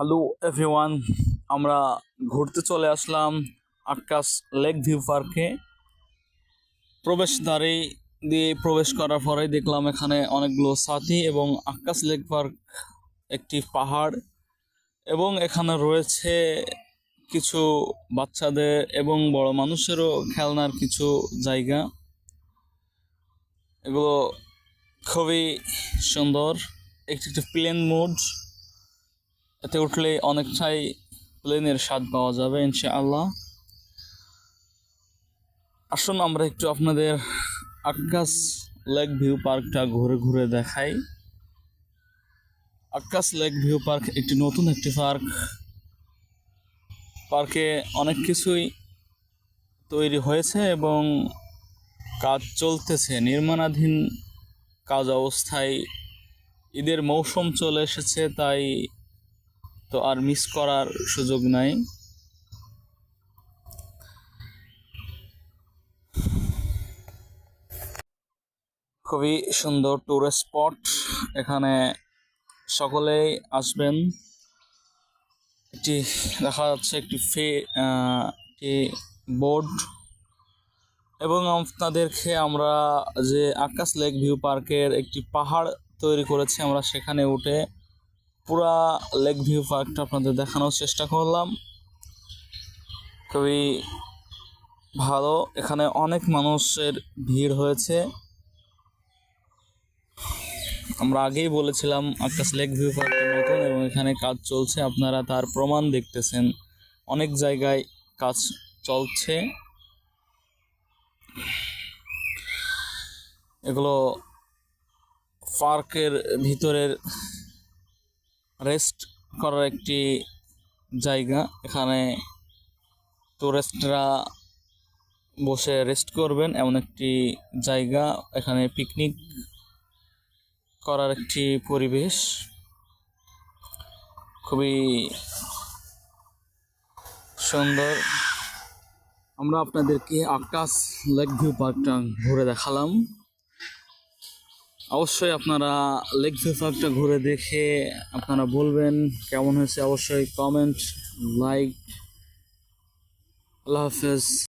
Hello everyone, আমরা ঘুরতে চলে আসলাম আক্কাস লেক ভিউ পার্কে। প্রবেশদ্বারে দিয়ে প্রবেশ করার পরেই দেখলাম এখানে অনেকগুলো সাথী এবং আক্কাস লেক পার্ক একটি পাহাড়, এবং এখানে রয়েছে কিছু বাচ্চাদের এবং বড় মানুষেরও খেলনার কিছু জায়গা। এগুলো খুবই সুন্দর। একটি প্লেন মোড, এতে উঠলে অনেকটাই প্লেনের স্বাদ পাওয়া যাবে ইনশাআল্লাহ। আসুন আমরা একটু আপনাদের আক্কাস লেক ভিউ পার্কটা ঘুরে ঘুরে দেখাই। আক্কাস লেক ভিউ পার্ক একটি নতুন একটি পার্ক। পার্কে অনেক কিছুই তৈরি হয়েছে এবং কাজ চলতেছে, নির্মাণাধীন কাজ অবস্থায়। ঈদের মৌসুম চলে এসেছে, তাই তো আর মিস করার সুযোগ নাই। খুবই সুন্দর টুরিস্ট স্পট, এখানে সকলেই আসবেন। একটি দেখা যাচ্ছে একটি একটি বোর্ড, এবং আপনাদেরকে আমরা যে আক্কাস লেক ভিউ পার্কের একটি পাহাড় তৈরি করেছি, আমরা সেখানে উঠে পুরা লেক ভিউ পার্কটা আপনাদের দেখানোর চেষ্টা করলাম। খুবই ভালো, এখানে অনেক মানুষের ভিড় হয়েছে। আমরা আগেই বলেছিলাম আক্কাস লেক ভিউ পার্কটা নতুন এবং এখানে কাজ চলছে, আপনারা তার প্রমাণ দেখতেছেন। অনেক জায়গায় কাজ চলছে। এগুলো পার্কের ভিতরের রেস্ট করার একটি জায়গা, এখানে টুরিস্টরা বসে রেস্ট করবেন এমন একটি জায়গা। এখানে পিকনিক করার একটি পরিবেশ, খুবই সুন্দর। আমরা আপনাদেরকে আক্কাস লেক ভিউ পার্কটা ঘুরে দেখালাম। অবশ্যই আপনারা লেক ভিউ পার্কটা ঘুরে দেখে আপনারা বলবেন কেমন হয়েছে। অবশ্যই কমেন্ট, লাইক। আল্লাহ হাফেজ।